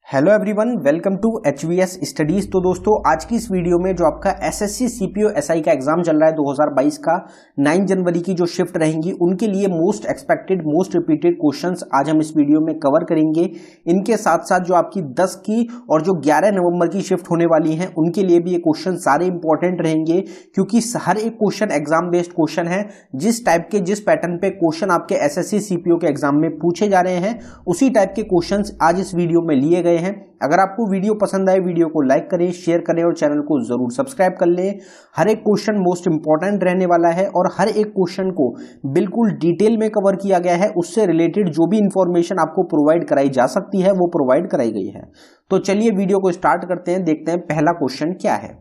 Hello everyone, welcome to HVS studies. तो दोस्तों, आज की इस वीडियो में जो आपका एसएससी सीपीओ एसआई का एग्जाम चल रहा है 2022 का 9 जनवरी की जो शिफ्ट रहेंगी उनके लिए most expected most repeated questions आज हम इस वीडियो में कवर करेंगे। इनके साथ साथ जो आपकी 10 की और जो 11 नवंबर की शिफ्ट होने वाली हैं उनके लिए भी ये क्वेश्चन सारे इंपॉर्टेंट रहेंगे, क्योंकि हर एक क्वेश्चन एग्जाम बेस्ड क्वेश्चन है। जिस टाइप के जिस पैटर्न पे क्वेश्चन आपके एसएससी सीपीओ के एग्जाम में पूछे जा रहे हैं उसी टाइप के क्वेश्चन आज इस वीडियो में लिए गए हैं। अगर आपको वीडियो पसंद आए, वीडियो को लाइक करें, शेयर करें और चैनल को जरूर सब्सक्राइब कर लें। हर एक क्वेश्चन मोस्ट इंपॉर्टेंट रहने वाला है और हर एक क्वेश्चन को बिल्कुल डिटेल में कवर किया गया है। उससे रिलेटेड जो भी इंफॉर्मेशन आपको प्रोवाइड कराई जा सकती है वो प्रोवाइड कराई गई है। तो चलिए वीडियो को स्टार्ट करते हैं, देखते हैं पहला क्वेश्चन क्या है।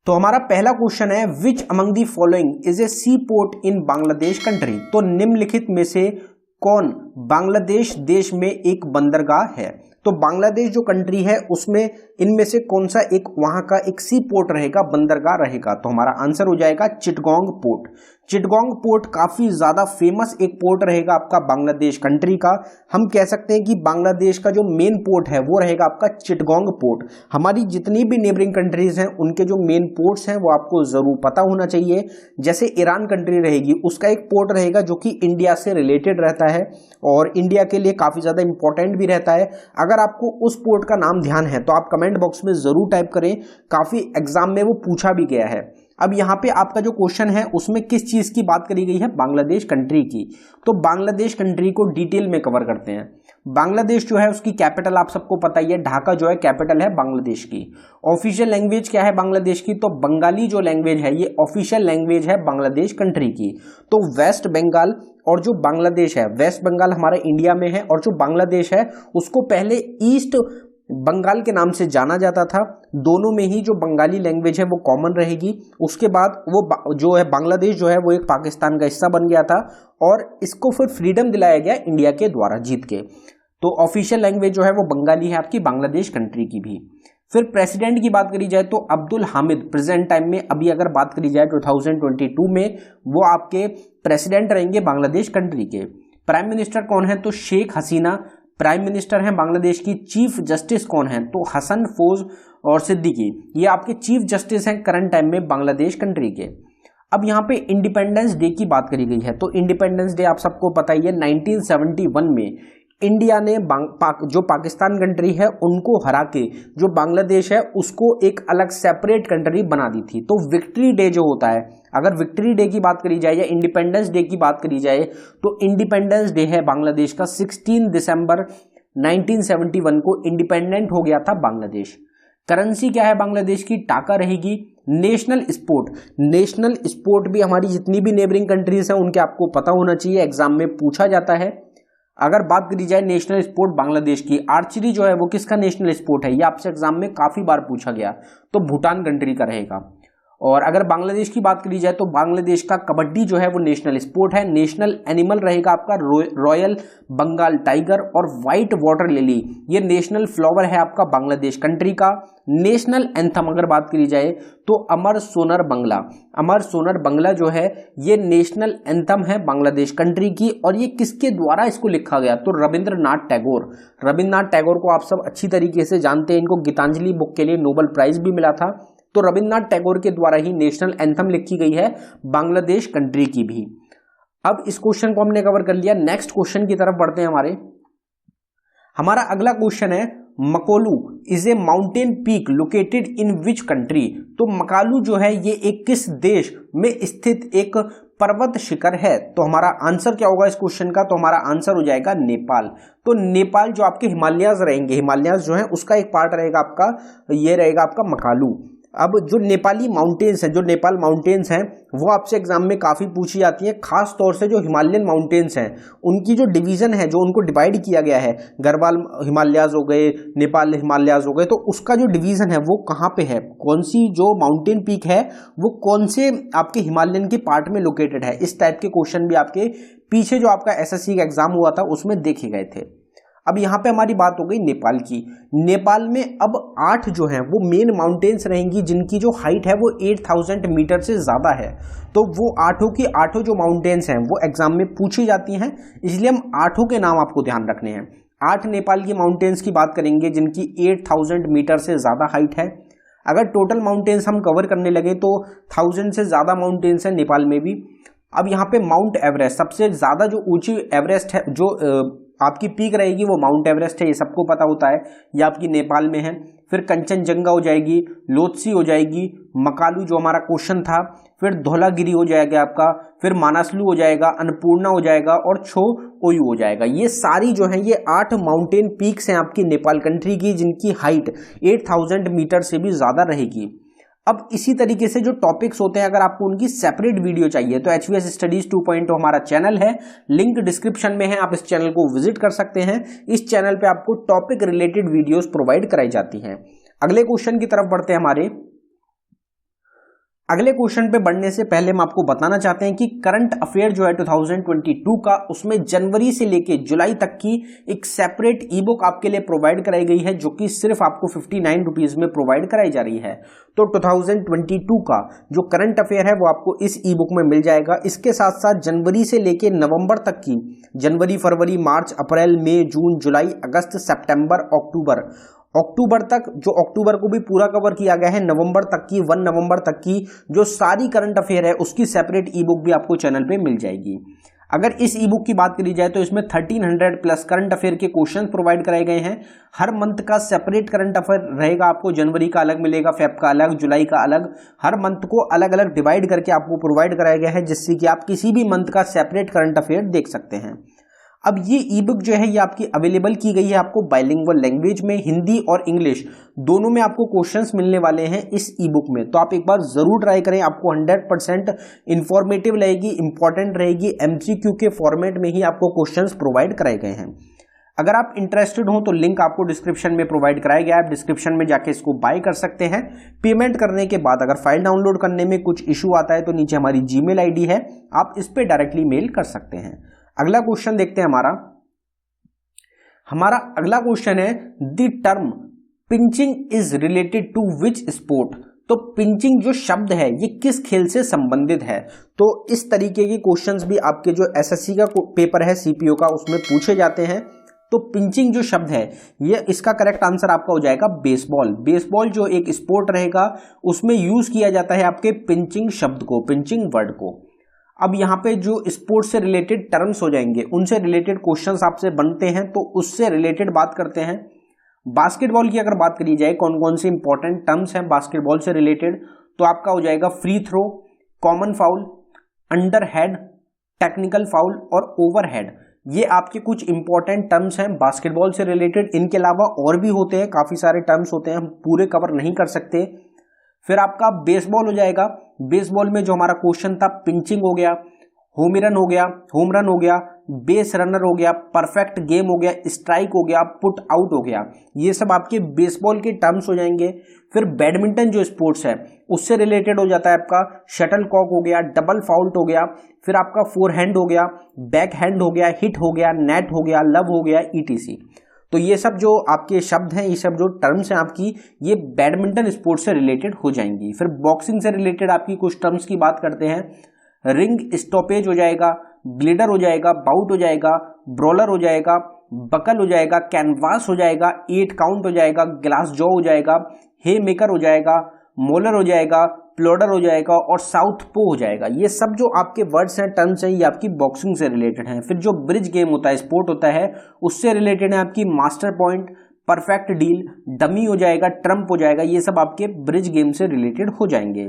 तो हमारा पहला क्वेश्चन है, which among the following is a sea port in Bangladesh country. तो निम्नलिखित में से कौन बांग्लादेश देश में एक बंदरगाह है। तो बांग्लादेश जो कंट्री है उसमें इनमें से कौन सा एक वहां का एक सी पोर्ट रहेगा, बंदरगाह रहेगा। तो हमारा आंसर हो जाएगा चिटगोंग पोर्ट। चिटगोंग पोर्ट काफी ज्यादा फेमस एक पोर्ट रहेगा आपका बांग्लादेश कंट्री का। हम कह सकते हैं कि बांग्लादेश का जो मेन पोर्ट है वो रहेगा आपका चिटगोंग पोर्ट। हमारी जितनी भी नेबरिंग कंट्रीज हैं उनके जो मेन पोर्ट्स हैं वो आपको जरूर पता होना चाहिए। जैसे ईरान कंट्री रहेगी, उसका एक पोर्ट रहेगा जो कि इंडिया से रिलेटेड रहता है और इंडिया के लिए काफी ज्यादा इंपॉर्टेंट भी रहता है। अगर आपको उस पोर्ट का नाम ध्यान है तो आप कमेंट बॉक्स में जरूर टाइप करें, काफी एग्जाम में वो पूछा भी गया है। अब यहाँ पे आपका जो क्वेश्चन है उसमें किस चीज की बात करी गई है, बांग्लादेश कंट्री की। तो बांग्लादेश कंट्री को डिटेल में कवर करते हैं। बांग्लादेश जो है उसकी कैपिटल आप सबको पता ही है, ढाका जो है कैपिटल है बांग्लादेश की। ऑफिशियल लैंग्वेज क्या है बांग्लादेश की, तो बंगाली जो लैंग्वेज है ये ऑफिशियल लैंग्वेज है बांग्लादेश कंट्री की। तो वेस्ट बंगाल और जो बांग्लादेश है, वेस्ट बंगाल हमारा इंडिया में है और जो बांग्लादेश है उसको पहले ईस्ट बंगाल के नाम से जाना जाता था। दोनों में ही जो बंगाली लैंग्वेज है वो कॉमन रहेगी। उसके बाद वो जो है बांग्लादेश जो है वो एक पाकिस्तान का हिस्सा बन गया था और इसको फिर फ्रीडम दिलाया गया इंडिया के द्वारा जीत के। तो ऑफिशियल लैंग्वेज जो है वो बंगाली है आपकी बांग्लादेश कंट्री की भी। फिर प्रेसिडेंट की बात करी जाए तो अब्दुल हामिद प्रेजेंट टाइम में, अभी अगर बात करी जाए 2022 में, वो आपके प्रेसिडेंट रहेंगे बांग्लादेश कंट्री के। प्राइम मिनिस्टर कौन है, तो शेख हसीना प्राइम मिनिस्टर हैं बांग्लादेश की। चीफ जस्टिस कौन है, तो हसन फौज और सिद्दीकी, ये आपके चीफ जस्टिस हैं करंट टाइम में बांग्लादेश कंट्री के। अब यहाँ पे इंडिपेंडेंस डे की बात करी गई है। तो इंडिपेंडेंस डे आप सबको पता ही है, 1971 में इंडिया ने जो पाकिस्तान कंट्री है उनको हरा के जो बांग्लादेश है उसको एक अलग सेपरेट कंट्री बना दी थी। तो विक्ट्री डे जो होता है, अगर विक्ट्री डे की बात करी जाए या इंडिपेंडेंस डे की बात करी जाए तो इंडिपेंडेंस डे है बांग्लादेश का 16 दिसंबर 1971 को इंडिपेंडेंट हो गया था बांग्लादेश। करेंसी क्या है बांग्लादेश की, टाका रहेगी। नेशनल स्पोर्ट भी हमारी जितनी भी नेबरिंग कंट्रीज हैं उनके आपको पता होना चाहिए, एग्जाम में पूछा जाता है। अगर बात करी जाए नेशनल स्पोर्ट बांग्लादेश की, आर्चरी जो है वो किसका नेशनल स्पोर्ट है, ये आपसे एग्जाम में काफी बार पूछा गया, तो भूटान कंट्री का रहेगा। और अगर बांग्लादेश की बात करी जाए तो बांग्लादेश का कबड्डी जो है वो नेशनल स्पोर्ट है। नेशनल एनिमल रहेगा आपका रॉयल बंगाल टाइगर और व्हाइट वाटर लिली, ये नेशनल फ्लावर है आपका बांग्लादेश कंट्री का। नेशनल एंथम अगर बात करी जाए तो अमर सोनर बंगला जो है ये नेशनल एंथम है बांग्लादेश कंट्री की। और ये किसके द्वारा इसको लिखा गया, तो रविंद्रनाथ टैगोर को आप सब अच्छी तरीके से जानते हैं, इनको गीतांजलि बुक के लिए नोबेल प्राइज भी मिला था। तो रविंद्रनाथ टैगोर के द्वारा ही नेशनल एंथम लिखी गई है बांग्लादेश कंट्री की भी। अब इस क्वेश्चन को हमने कवर कर लिया। नेक्स्ट क्वेश्चन की तरफ बढ़ते हैं। हमारा अगला क्वेश्चन है, Makalu is a mountain peak located in which country. तो मकालू जो है ये एक किस देश में स्थित एक पर्वत शिखर है। तो हमारा आंसर क्या होगा इस क्वेश्चन का, तो हमारा आंसर हो जाएगा नेपाल। तो नेपाल जो आपके हिमालयाज रहेंगे, हिमालयाज जो है उसका एक पार्ट रहेगा आपका, ये रहेगा आपका मकालू। अब जो नेपाली माउंटेन्स हैं, जो नेपाल माउंटेन्स हैं वो आपसे एग्जाम में काफ़ी पूछी जाती हैं। खास तौर से जो हिमालयन माउंटेन्स हैं उनकी जो डिवीज़न है, जो उनको डिवाइड किया गया है, गढ़वाल हिमालयाज हो गए, नेपाल हिमालयाज हो गए, तो उसका जो डिवीज़न है वो कहाँ पे है, कौन सी जो माउंटेन पीक है वो कौन से आपके हिमालयन के पार्ट में लोकेटेड है। इस टाइप के क्वेश्चन भी आपके पीछे जो आपका एसएससी का एग्जाम हुआ था उसमें देखे गए थे। अब यहाँ पे हमारी बात हो गई नेपाल की। नेपाल में अब 8 जो हैं वो मेन माउंटेन्स रहेंगी जिनकी जो हाइट है वो 8000 मीटर से ज़्यादा है। तो वो 8 की 8 जो माउंटेन्स हैं वो एग्जाम में पूछी जाती हैं, इसलिए हम 8 के नाम आपको ध्यान रखने हैं। 8 नेपाल की माउंटेन्स की बात करेंगे जिनकी 8000 मीटर से ज़्यादा हाइट है। अगर टोटल माउंटेन्स हम कवर करने लगे तो 1000 से ज़्यादा माउंटेन्स है नेपाल में भी। अब यहाँ पे माउंट एवरेस्ट, सबसे ज़्यादा जो ऊंची एवरेस्ट है, जो आपकी पीक रहेगी वो माउंट एवरेस्ट है, ये सबको पता होता है, ये आपकी नेपाल में है। फिर कंचनजंगा हो जाएगी, लोत्सी हो जाएगी, मकालू जो हमारा क्वेश्चन था, फिर धौलागिरी हो जाएगा आपका, फिर मानसलू हो जाएगा, अन्नपूर्णा हो जाएगा और छो ओयू हो जाएगा। ये सारी जो है ये 8 माउंटेन पीक्स हैं आपकी नेपाल कंट्री की, जिनकी हाइट 8000 मीटर से भी ज़्यादा रहेगी। अब इसी तरीके से जो टॉपिक्स होते हैं, अगर आपको उनकी सेपरेट वीडियो चाहिए तो HVS स्टडीज 2.0 हमारा चैनल है, लिंक डिस्क्रिप्शन में है, आप इस चैनल को विजिट कर सकते हैं। इस चैनल पे आपको टॉपिक रिलेटेड वीडियोस प्रोवाइड कराई जाती हैं। अगले क्वेश्चन की तरफ बढ़ते हैं। हमारे अगले क्वेश्चन पे बढ़ने से पहले हम आपको बताना चाहते हैं कि करंट अफेयर जो है 2022 का, उसमें जनवरी से लेके जुलाई तक की एक सेपरेट ई बुक आपके लिए प्रोवाइड कराई गई है, जो कि सिर्फ आपको 59 रुपीज में प्रोवाइड कराई जा रही है। तो 2022 का जो करंट अफेयर है वो आपको इस ई बुक में मिल जाएगा। इसके साथ साथ जनवरी से लेके नवंबर तक की, जनवरी, फरवरी, मार्च, अप्रैल, मई, जून, जुलाई, अगस्त, सितंबर, अक्टूबर तक, जो अक्टूबर को भी पूरा कवर किया गया है, नवंबर तक की, 1 नवंबर तक की जो सारी करंट अफेयर है उसकी सेपरेट ई बुक भी आपको चैनल पे मिल जाएगी। अगर इस ई बुक की बात करी जाए तो इसमें 1300 प्लस करंट अफेयर के क्वेश्चन प्रोवाइड कराए गए हैं। हर मंथ का सेपरेट करंट अफेयर रहेगा आपको, जनवरी का अलग मिलेगा, फेब का अलग, जुलाई का अलग, हर मंथ को अलग अलग डिवाइड करके आपको प्रोवाइड कराया गया है, जिससे कि आप किसी भी मंथ का सेपरेट करंट अफेयर देख सकते हैं। अब ये ई बुक जो है ये आपकी अवेलेबल की गई है आपको बाइलिंगुअल लैंग्वेज में, हिंदी और इंग्लिश दोनों में आपको क्वेश्चंस मिलने वाले हैं इस ई बुक में। तो आप एक बार जरूर ट्राई करें, आपको 100% इंफॉर्मेटिव रहेगी, इंपॉर्टेंट रहेगी, MCQ के फॉर्मेट में ही आपको क्वेश्चंस प्रोवाइड कराए गए हैं। अगर आप इंटरेस्टेड हो तो लिंक आपको डिस्क्रिप्शन में प्रोवाइड कराया गया है, आप डिस्क्रिप्शन में जाके इसको बाय कर सकते हैं। पेमेंट करने के बाद अगर फाइल डाउनलोड करने में कुछ इशू आता है तो नीचे हमारी जीमेल ID है, आप इस पे डायरेक्टली मेल कर सकते हैं। अगला क्वेश्चन देखते हैं। हमारा अगला क्वेश्चन है, the term pinching is related to which sport. तो पिंचिंग जो शब्द है ये किस खेल से संबंधित है। तो इस तरीके के क्वेश्चंस भी आपके जो SSC का पेपर है CPO का, उसमें पूछे जाते हैं। तो पिंचिंग जो शब्द है ये, इसका करेक्ट आंसर आपका हो जाएगा बेसबॉल। बेसबॉल जो एक स्पोर्ट रहेगा उसमें यूज किया जाता है आपके पिंचिंग शब्द को, पिंचिंग वर्ड को। अब यहाँ पे जो स्पोर्ट्स से रिलेटेड टर्म्स हो जाएंगे, उनसे रिलेटेड क्वेश्चंस आपसे बनते हैं, तो उससे रिलेटेड बात करते हैं। बास्केटबॉल की अगर बात करी जाए, कौन कौन से इंपॉर्टेंट टर्म्स हैं बास्केटबॉल से रिलेटेड, तो आपका हो जाएगा free throw, common foul, under head, technical foul और ओवरहेड। ये आपके कुछ इंपॉर्टेंट टर्म्स हैं बास्केटबॉल से रिलेटेड। इनके अलावा और भी होते हैं, काफी सारे टर्म्स होते हैं, हम पूरे कवर नहीं कर सकते। फिर आपका बेसबॉल हो जाएगा। बेसबॉल में जो हमारा क्वेश्चन था, पिंचिंग हो गया, होम रन हो गया, बेस रनर हो गया, परफेक्ट गेम हो गया, स्ट्राइक हो गया, पुट आउट हो गया, ये सब आपके बेसबॉल के टर्म्स हो जाएंगे। फिर बैडमिंटन जो स्पोर्ट्स है उससे रिलेटेड हो जाता है आपका शटल कॉक हो गया, डबल फाउल्ट हो गया, फिर आपका फोर हैंड हो गया, बैक हैंड हो गया, हिट हो गया, नेट हो गया, लव हो गया, ETC। तो ये सब जो आपके शब्द हैं, ये सब जो टर्म्स हैं आपकी, ये बैडमिंटन स्पोर्ट्स से रिलेटेड हो जाएंगी। फिर बॉक्सिंग से रिलेटेड आपकी कुछ टर्म्स की बात करते हैं। रिंग स्टॉपेज हो जाएगा, ब्लीडर हो जाएगा, बाउट हो जाएगा, ब्रॉलर हो जाएगा, बकल हो जाएगा, कैनवास हो जाएगा, 8 काउंट हो जाएगा, ग्लास जॉ हो जाएगा, हे मेकर हो जाएगा, मोलर हो जाएगा, प्लोडर हो जाएगा और साउथ पो हो जाएगा। ये सब जो आपके वर्ड्स हैं, टर्म्स हैं, ये आपकी बॉक्सिंग से रिलेटेड हैं। फिर जो ब्रिज गेम होता है, स्पोर्ट होता है, उससे रिलेटेड है आपकी master point, perfect deal, dummy हो जाएगा, ट्रम्प हो जाएगा, ये सब आपके ब्रिज गेम से रिलेटेड हो जाएंगे।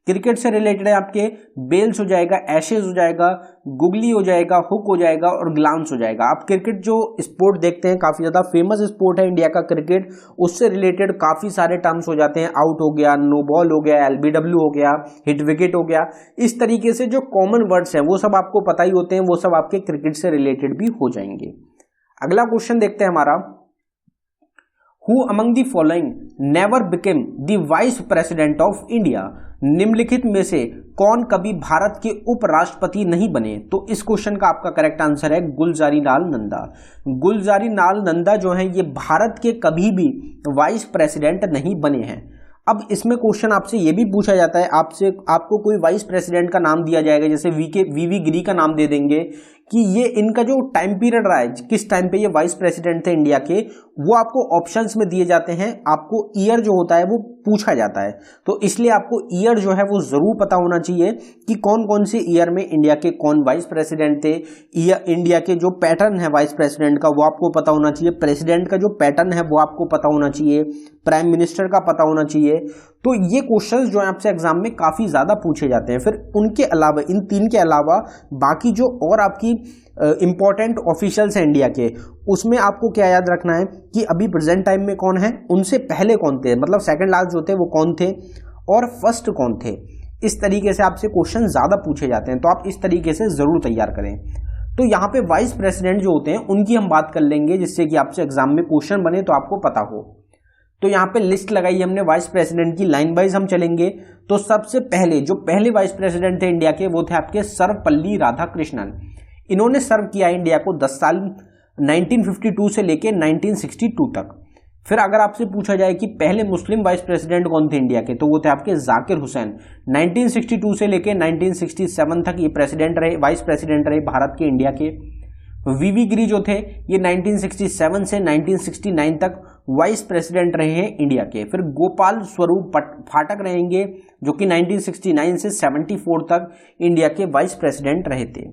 क्रिकेट से रिलेटेड है आपके बेल्स हो जाएगा, एशेज हो जाएगा, गुगली हो जाएगा, हुक हो जाएगा और ग्लांस हो जाएगा। आप क्रिकेट जो स्पोर्ट देखते हैं, काफी ज्यादा फेमस स्पोर्ट है इंडिया का क्रिकेट, उससे रिलेटेड काफी सारे टर्म्स हो जाते हैं। आउट हो गया, नो बॉल हो गया, LBW हो गया, हिट विकेट हो गया। इस तरीके से जो कॉमन वर्ड्स हैं वो सब आपको पता ही होते हैं, वो सब आपके क्रिकेट से रिलेटेड भी हो जाएंगे। अगला क्वेश्चन देखते हैं हमारा, Who among the following never became the Vice President of India? निम्नलिखित में से कौन कभी भारत के उपराष्ट्रपति नहीं बने? तो इस क्वेश्चन का आपका करेक्ट आंसर है गुलजारी लाल नंदा। गुलजारी लाल नंदा जो है ये भारत के कभी भी वाइस प्रेसिडेंट नहीं बने हैं। अब इसमें क्वेश्चन आपसे ये भी पूछा जाता है, आपको कोई वाइस प्रेसिडेंट का नाम दिया जाएगा, जैसे VV गिरी का नाम दे देंगे कि ये इनका जो टाइम पीरियड रहा है, किस टाइम पे ये वाइस प्रेसिडेंट थे इंडिया के, वो आपको ऑप्शंस में दिए जाते हैं, आपको ईयर जो होता है वो पूछा जाता है। तो इसलिए आपको ईयर जो है वो जरूर पता होना चाहिए कि कौन कौन से ईयर में इंडिया के कौन वाइस प्रेसिडेंट थे। इंडिया के जो पैटर्न है वाइस प्रेसिडेंट का वो आपको पता होना चाहिए, प्रेसिडेंट का जो पैटर्न है वो आपको पता होना चाहिए, प्राइम मिनिस्टर का पता होना चाहिए। तो ये क्वेश्चंस जो है आपसे एग्जाम में काफी ज्यादा पूछे जाते हैं। फिर उनके अलावा, इन तीन के अलावा बाकी जो और आपकी इंपॉर्टेंट ऑफिशियल्स हैं इंडिया के, उसमें आपको क्या याद रखना है कि अभी प्रेजेंट टाइम में कौन है, उनसे पहले कौन थे, मतलब सेकंड लास्ट जो थे वो कौन थे और फर्स्ट कौन थे। इस तरीके से आपसे क्वेश्चन ज्यादा पूछे जाते हैं, तो आप इस तरीके से जरूर तैयार करें। तो यहाँ पे वाइस प्रेसिडेंट जो होते हैं उनकी हम बात कर लेंगे, जिससे कि आपसे एग्जाम में क्वेश्चन बने तो आपको पता हो। तो यहाँ पे लिस्ट लगाई हमने वाइस प्रेसिडेंट की, लाइन वाइज हम चलेंगे। तो सबसे पहले जो पहले वाइस प्रेसिडेंट थे इंडिया के वो थे आपके सर्वपल्ली राधाकृष्णन। इन्होंने सर्व किया इंडिया को 10 साल, 1952 से लेके 1962 तक। फिर अगर आपसे पूछा जाए कि पहले मुस्लिम वाइस प्रेसिडेंट कौन थे इंडिया के, तो वो थे आपके जाकिर हुसैन। 1962 से लेके 1967 तक ये प्रेसिडेंट रहे, वाइस प्रेसिडेंट रहे भारत के, इंडिया के। वीवी गिरी जो थे ये 1967 से 1969 तक वाइस प्रेसिडेंट रहे हैं इंडिया के। फिर गोपाल स्वरूप फाटक रहेंगे जो कि 1969 से 74 तक इंडिया के वाइस प्रेसिडेंट रहे थे।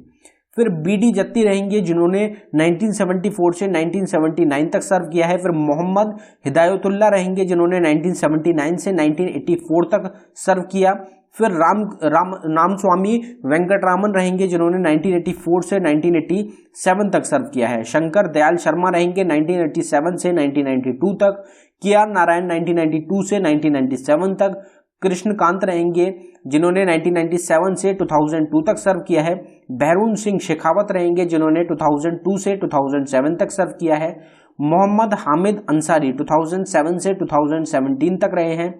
फिर बीडी जत्ती रहेंगे जिन्होंने 1974 से 1979 तक सर्व किया है। फिर मोहम्मद हिदायतुल्लाह रहेंगे जिन्होंने 1979 से 1984 तक सर्व किया। फिर रामस्वामी वेंकटरामन रहेंगे जिन्होंने 1984 से 1987 तक सर्व किया है। शंकर दयाल शर्मा रहेंगे 1987 से 1992 तक। के.आर. नारायण 1992 से 1997 तक। कृष्णकांत रहेंगे जिन्होंने 1997 से 2002 तक सर्व किया है। भैरून सिंह शेखावत रहेंगे जिन्होंने 2002 से 2007 तक सर्व किया है। मोहम्मद हामिद अंसारी 2007 से 2017 तक रहे हैं।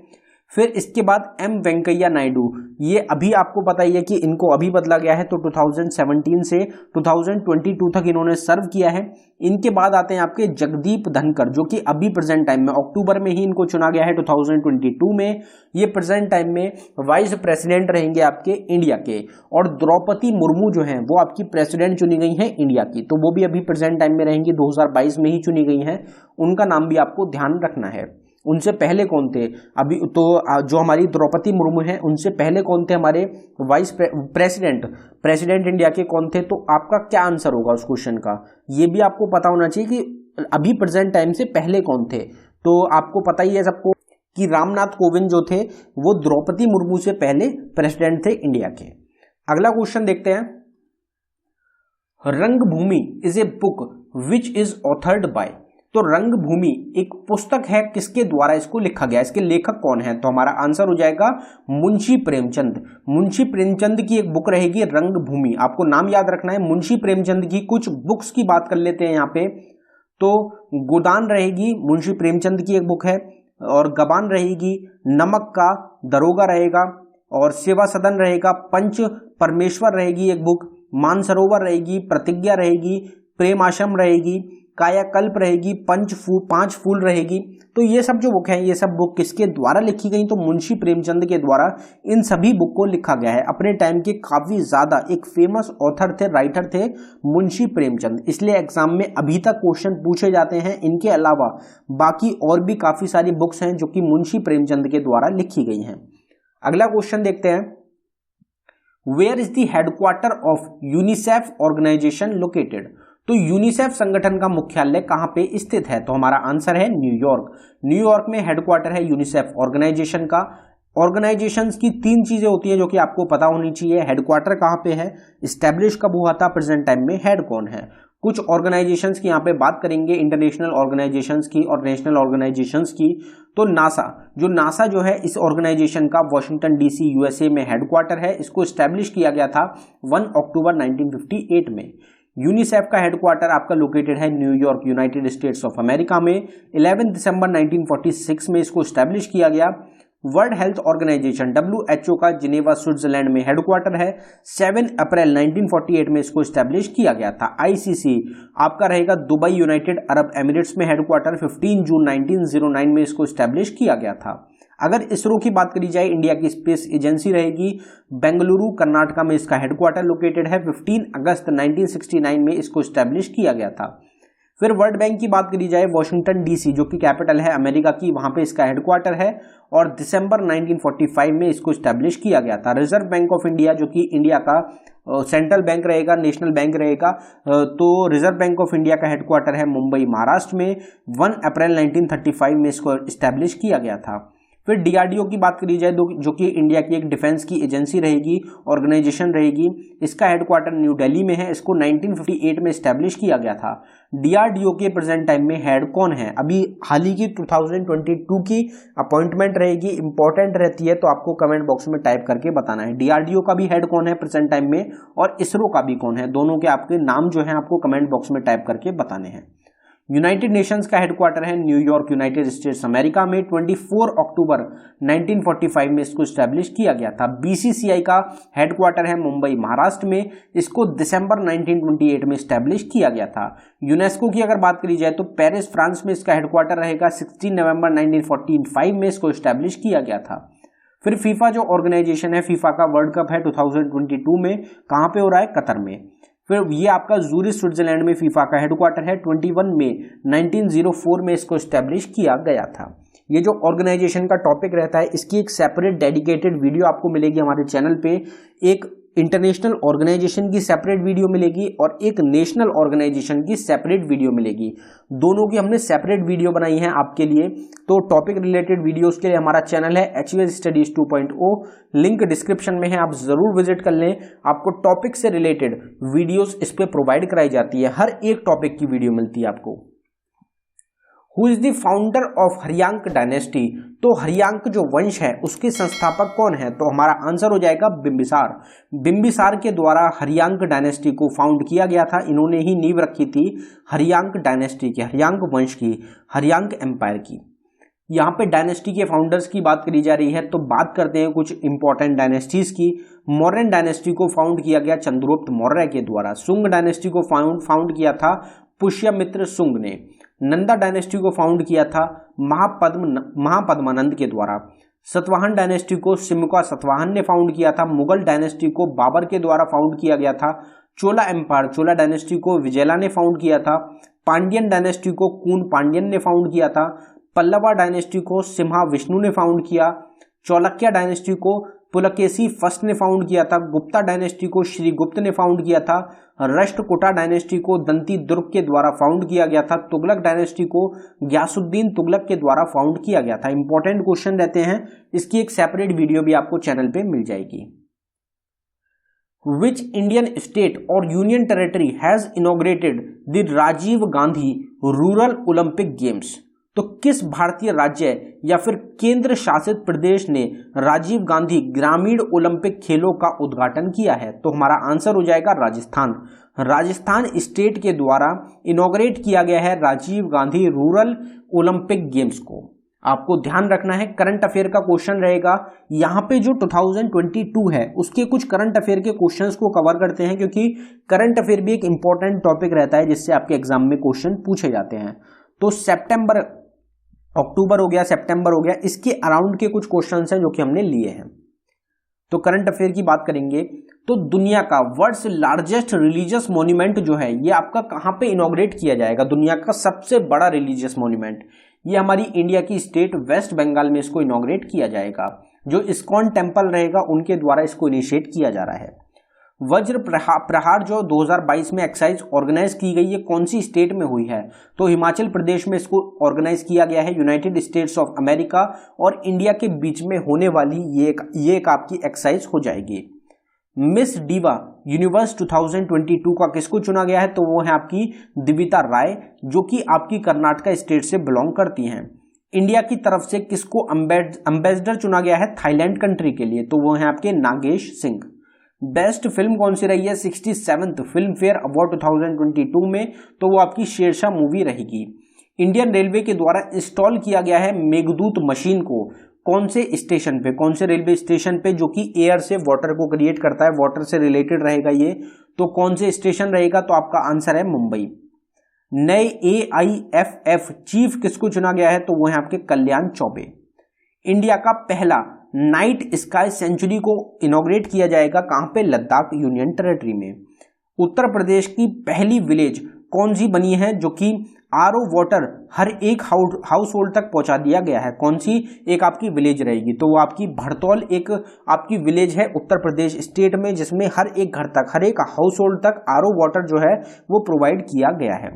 फिर इसके बाद एम वेंकैया नायडू, ये अभी आपको पता ही है कि इनको अभी बदला गया है, तो 2017 से 2022 तक इन्होंने सर्व किया है। इनके बाद आते हैं आपके जगदीप धनखड़, जो कि अभी प्रेजेंट टाइम में अक्टूबर में ही इनको चुना गया है 2022 में। ये प्रेजेंट टाइम में वाइस प्रेसिडेंट रहेंगे आपके इंडिया के। और द्रौपदी मुर्मू जो है वो आपकी प्रेसिडेंट चुनी गई है इंडिया की, तो वो भी अभी प्रेजेंट टाइम में रहेंगी, 2022 में ही चुनी गई है। उनका नाम भी आपको ध्यान रखना है। उनसे पहले कौन थे अभी, तो जो हमारी द्रौपदी मुर्मू हैं उनसे पहले कौन थे हमारे वाइस प्रेसिडेंट इंडिया के कौन थे। तो आपका क्या आंसर होगा उस क्वेश्चन का, ये भी आपको पता होना चाहिए कि अभी प्रेजेंट टाइम से पहले कौन थे। तो आपको पता ही है सबको कि रामनाथ कोविंद जो थे वो द्रौपदी मुर्मू से पहले प्रेसिडेंट थे इंडिया के। अगला क्वेश्चन देखते हैं। रंगभूमि is a book which is authored bye. तो रंगभूमि एक पुस्तक है, किसके द्वारा इसको लिखा गया, इसके लेखक कौन है। तो हमारा आंसर हो जाएगा मुंशी प्रेमचंद। मुंशी प्रेमचंद की एक बुक रहेगी रंगभूमि, आपको नाम याद रखना है। मुंशी प्रेमचंद की कुछ बुक्स की बात कर लेते हैं यहाँ पे। तो गोदान रहेगी, मुंशी प्रेमचंद की एक बुक है। और गबान रहेगी, नमक का दरोगा रहेगा, और सेवा सदन रहेगा, पंच परमेश्वर रहेगी एक बुक, मानसरोवर रहेगी, प्रतिज्ञा रहेगी, प्रेम आश्रम रहेगी, कायाकल्प रहेगी, पांच फूल रहेगी। तो ये सब जो बुक है, ये सब बुक किसके द्वारा लिखी गई, तो मुंशी प्रेमचंद के द्वारा इन सभी बुक को लिखा गया है। अपने टाइम के काफी ज्यादा एक फेमस ऑथर थे, राइटर थे मुंशी प्रेमचंद, इसलिए एग्जाम में अभी तक क्वेश्चन पूछे जाते हैं। इनके अलावा बाकी और भी काफी सारी बुक्स हैं जो कि मुंशी प्रेमचंद के द्वारा लिखी गई हैं। अगला क्वेश्चन देखते हैं। Where is the headquarter of UNICEF organisation located. तो यूनिसेफ संगठन का मुख्यालय कहां पे स्थित है, तो हमारा आंसर है न्यूयॉर्क। न्यूयॉर्क में हेडक्वार्टर है यूनिसेफ ऑर्गेनाइजेशन का। ऑर्गेनाइजेशंस की 3 चीजें होती हैं जो कि आपको पता होनी चाहिए। हेडक्वार्टर कहां पे है, एस्टेब्लिश कब हुआ था, प्रेजेंट टाइम में हेड कौन है। कुछ ऑर्गेनाइजेशंस की यहाँ पे बात करेंगे, इंटरनेशनल ऑर्गेनाइजेशंस की और नेशनल ऑर्गेनाइजेशंस की। तो नासा जो है इस ऑर्गेनाइजेशन का वॉशिंगटन डीसी यूएसए में हेडक्वार्टर है। इसको एस्टेब्लिश किया गया था 1 अक्टूबर 1958 में। यूनिसेफ का हेडक्वार्टर आपका लोकेटेड है New York, United states of America में। 11 दिसंबर 1946 में इसको एस्टेब्लिश किया गया। वर्ल्ड हेल्थ ऑर्गेनाइजेशन WHO का जिनेवा स्विट्जरलैंड में हेडक्वार्टर है। 7 अप्रैल 1948 में इसको एस्टेब्लिश किया गया था। ICC आपका रहेगा दुबई, यूनाइटेड अरब एमिरेट्स में हेडक्वार्टर। 15 जून 1909 में इसको एस्टेब्लिश किया गया था। अगर इसरो की बात करी जाए, इंडिया की स्पेस एजेंसी रहेगी, बेंगलुरु कर्नाटका में इसका हेडक्वार्टर लोकेटेड है। 15 अगस्त 1969 में इसको स्टैब्लिश किया गया था। फिर वर्ल्ड बैंक की बात करी जाए, वॉशिंगटन डीसी जो कि कैपिटल है अमेरिका की, वहां पे इसका हेडक्वार्टर है और दिसंबर 1945 में इसको स्टैब्लिश किया गया था। रिजर्व बैंक ऑफ इंडिया जो कि इंडिया का सेंट्रल बैंक रहेगा, नेशनल बैंक रहेगा, तो रिजर्व बैंक ऑफ इंडिया का हेडक्वार्टर है मुंबई महाराष्ट्र में। 1 अप्रैल 1935 में इसको स्टैब्लिश किया गया था। फिर डीआरडीओ की बात करी जाए जो कि इंडिया की एक डिफेंस की एजेंसी रहेगी, ऑर्गेनाइजेशन रहेगी, इसका हेडक्वार्टर न्यू दिल्ली में है। इसको 1958 में स्टैब्लिश किया गया था। डीआरडीओ के प्रेजेंट टाइम में हेड कौन है? अभी हाल ही की 2022 की अपॉइंटमेंट रहेगी, इंपॉर्टेंट रहती है, तो आपको कमेंट बॉक्स में टाइप करके बताना है डीआरडीओ का भी हेड कौन है प्रेजेंट टाइम में और इसरो का भी कौन है। दोनों के आपके नाम जो है आपको कमेंट बॉक्स में टाइप करके बताने हैं। यूनाइटेड नेशंस का हेडक्वार्टर है न्यूयॉर्क, यूनाइटेड स्टेट्स अमेरिका में। 24 अक्टूबर 1945 में इसको स्टैब्लिश किया गया था। बीसीसीआई का हेडक्वार्टर है मुंबई महाराष्ट्र में। इसको दिसंबर 1928 में स्टैब्लिश किया गया था। यूनेस्को की अगर बात करी जाए तो पेरिस फ्रांस में इसका हेडक्वार्टर रहेगा। 16 नवंबर 1945 में इसको स्टैब्लिश किया गया था। फिर फीफा जो ऑर्गेनाइजेशन है, फीफा का वर्ल्ड कप है 2022 में, कहां पे हो रहा है? कतर में। फिर ये आपका जूरिच स्विट्जरलैंड में फीफा का हेडक्वार्टर है। 21 मई 1904 में इसको स्टैब्लिश किया गया था। ये जो ऑर्गेनाइजेशन का टॉपिक रहता है, इसकी एक सेपरेट डेडिकेटेड वीडियो आपको मिलेगी हमारे चैनल पे। एक इंटरनेशनल ऑर्गेनाइजेशन की सेपरेट वीडियो मिलेगी और एक नेशनल ऑर्गेनाइजेशन की सेपरेट वीडियो मिलेगी। दोनों की हमने सेपरेट वीडियो बनाई है आपके लिए। तो टॉपिक रिलेटेड वीडियोस के लिए हमारा चैनल है HVS स्टडीज 2.0, लिंक डिस्क्रिप्शन में है, आप जरूर विजिट कर लें। आपको टॉपिक से रिलेटेड वीडियोस इस पे प्रोवाइड कराई जाती है, हर एक टॉपिक की वीडियो मिलती है आपको। Who is the founder of Haryanka dynasty? तो हरियांक जो वंश है उसके संस्थापक कौन है? तो हमारा आंसर हो जाएगा बिंबिसार। बिंबिसार के द्वारा हरियांक डायनेस्टी को फाउंड किया गया था। इन्होंने ही नींव रखी थी हरियांक डायनेस्टी की, हरियांक वंश की, हरियांक एम्पायर की। यहाँ पे डायनेस्टी के फाउंडर्स की बात करी जा रही है, तो बात करते हैं कुछ इंपॉर्टेंट डायनेस्टीज की। मौर्यन डायनेस्टी को फाउंड किया गया चंद्रगुप्त मौर्य के द्वारा। शुंग डायनेस्टी को फाउंड किया था पुष्यमित्र शुंग ने। नंदा डायनेस्टी को फाउंड किया था महापद्मानंद के द्वारा। सतवाहन डायनेस्टी को सिमुका सतवाहन ने फाउंड किया था। मुगल डायनेस्टी को बाबर के द्वारा फाउंड किया गया था। चोला एम्पायर, चोला डायनेस्टी को विजयला ने फाउंड किया था। पांड्यन डायनेस्टी को कून पांड्यन ने फाउंड किया था। पल्लवा डायनेस्टी को सिम्हा विष्णु ने फाउंड किया। चौलक्या डायनेस्टी को पुलकेशी फर्स्ट ने फाउंड किया था। गुप्ता डायनेस्टी को श्रीगुप्त ने फाउंड किया था। राष्ट्रकूटा डायनेस्टी को दंती दुर्ग के द्वारा फाउंड किया गया था। तुगलक डायनेस्टी को गयासुद्दीन तुगलक के द्वारा फाउंड किया गया था। इंपॉर्टेंट क्वेश्चन रहते हैं, इसकी एक सेपरेट वीडियो भी आपको चैनल पे मिल जाएगी। Which Indian state or union territory has inaugurated the Rajiv Gandhi rural Olympic games? तो किस भारतीय राज्य या फिर केंद्र शासित प्रदेश ने राजीव गांधी ग्रामीण ओलंपिक खेलों का उद्घाटन किया है? तो हमारा आंसर हो जाएगा राजस्थान। राजस्थान स्टेट के द्वारा इनॉग्रेट किया गया है Rajiv Gandhi rural Olympic games को। आपको ध्यान रखना है, करंट अफेयर का क्वेश्चन रहेगा यहाँ पे। जो 2022 है उसके कुछ करंट अफेयर के क्वेश्चंस को कवर करते हैं, क्योंकि करंट अफेयर भी एक इंपॉर्टेंट टॉपिक रहता है जिससे आपके एग्जाम में क्वेश्चन पूछे जाते हैं। तो अक्टूबर हो गया, सितंबर हो गया, इसके अराउंड के कुछ क्वेश्चंस हैं जो कि हमने लिए हैं। तो करंट अफेयर की बात करेंगे तो दुनिया का वर्ल्ड्स लार्जेस्ट रिलीजियस मॉन्यूमेंट जो है ये आपका कहां पे इनॉग्रेट किया जाएगा? दुनिया का सबसे बड़ा रिलीजियस मॉन्यूमेंट ये हमारी इंडिया की स्टेट वेस्ट बंगाल में इसको इनॉग्रेट किया जाएगा। जो इस्कॉन टेम्पल रहेगा उनके द्वारा इसको इनिशिएट किया जा रहा है। वज्र प्रहार जो 2022 में एक्सरसाइज ऑर्गेनाइज की गई, ये कौन सी स्टेट में हुई है? तो हिमाचल प्रदेश में इसको ऑर्गेनाइज किया गया है। यूनाइटेड स्टेट्स ऑफ अमेरिका और इंडिया के बीच में होने वाली ये एक आपकी एक्सरसाइज हो जाएगी। मिस डिवा यूनिवर्स 2022 का किसको चुना गया है? तो वो है आपकी दिविता राय, जो कि आपकी कर्नाटका स्टेट से बिलोंग करती हैं। इंडिया की तरफ से किसको एम्बेसडर चुना गया है थाईलैंड कंट्री के लिए? तो वो है आपके नागेश सिंह। बेस्ट फिल्म कौन सी रही है 67th फिल्म फेयर अवार्ड 2022 में? तो वो आपकी शेरशाह मूवी रहेगी। इंडियन रेलवे के द्वारा इंस्टॉल किया गया है मेघदूत मशीन को कौन से स्टेशन पे, कौन से रेलवे स्टेशन पे, जो कि एयर से वाटर को क्रिएट करता है, वाटर से रिलेटेड रहेगा ये। तो कौन से स्टेशन रहेगा? तो आपका आंसर है मुंबई। नए AIFF चीफ किसको चुना गया है? तो वो है आपके कल्याण चौबे। इंडिया का पहला नाइट स्काई सेंचुरी को इनॉग्रेट किया जाएगा, कहां पे? लद्दाख यूनियन टेरिटरी में। उत्तर प्रदेश की पहली विलेज कौन सी बनी है जो कि आरओ वाटर हर एक हाउस होल्ड तक पहुंचा दिया गया है? कौन सी एक आपकी विलेज रहेगी? तो वो आपकी भड़तौल एक आपकी विलेज है उत्तर प्रदेश स्टेट में, जिसमें हर एक घर तक, हर एक हाउस होल्ड तक आरओ वाटर जो है वो प्रोवाइड किया गया है।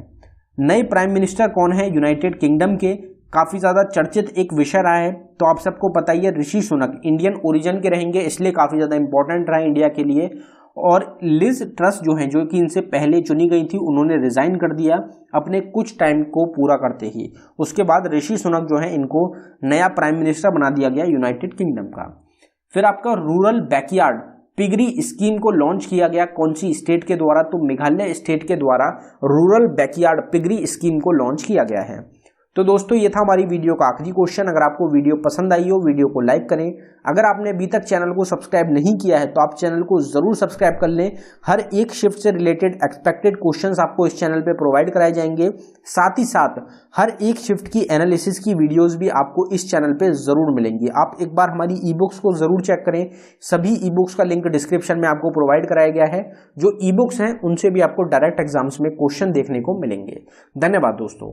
नए प्राइम मिनिस्टर कौन है यूनाइटेड किंगडम के? काफी ज्यादा चर्चित एक विषय रहा है, तो आप सबको पता ही है, ऋषि सुनक इंडियन ओरिजिन के रहेंगे, इसलिए काफी ज्यादा इंपॉर्टेंट रहा इंडिया के लिए। और लिज ट्रस जो है, जो कि इनसे पहले चुनी गई थी, उन्होंने रिजाइन कर दिया अपने कुछ टाइम को पूरा करते ही। उसके बाद ऋषि सुनक जो है, इनको नया प्राइम मिनिस्टर बना दिया गया यूनाइटेड किंगडम का। फिर आपका रूरल बैकयार्ड पिगरी स्कीम को लॉन्च किया गया कौन सी स्टेट के द्वारा? तो मेघालय स्टेट के द्वारा रूरल बैकयार्ड पिगरी स्कीम को लॉन्च किया गया है। तो दोस्तों ये था हमारी वीडियो का आखिरी क्वेश्चन। अगर आपको वीडियो पसंद आई हो, वीडियो को लाइक करें। अगर आपने अभी तक चैनल को सब्सक्राइब नहीं किया है तो आप चैनल को जरूर सब्सक्राइब कर लें। हर एक शिफ्ट से रिलेटेड एक्सपेक्टेड क्वेश्चंस आपको इस चैनल पे प्रोवाइड कराए जाएंगे। साथ ही साथ हर एक शिफ्ट की एनालिसिस की वीडियोस भी आपको इस चैनल पे जरूर मिलेंगी। आप एक बार हमारी ई बुक्स को जरूर चेक करें। सभी ई बुक्स का लिंक डिस्क्रिप्शन में आपको प्रोवाइड कराया गया है। जो ई बुक्स हैं उनसे भी आपको डायरेक्ट एग्जाम्स में क्वेश्चन देखने को मिलेंगे। धन्यवाद दोस्तों।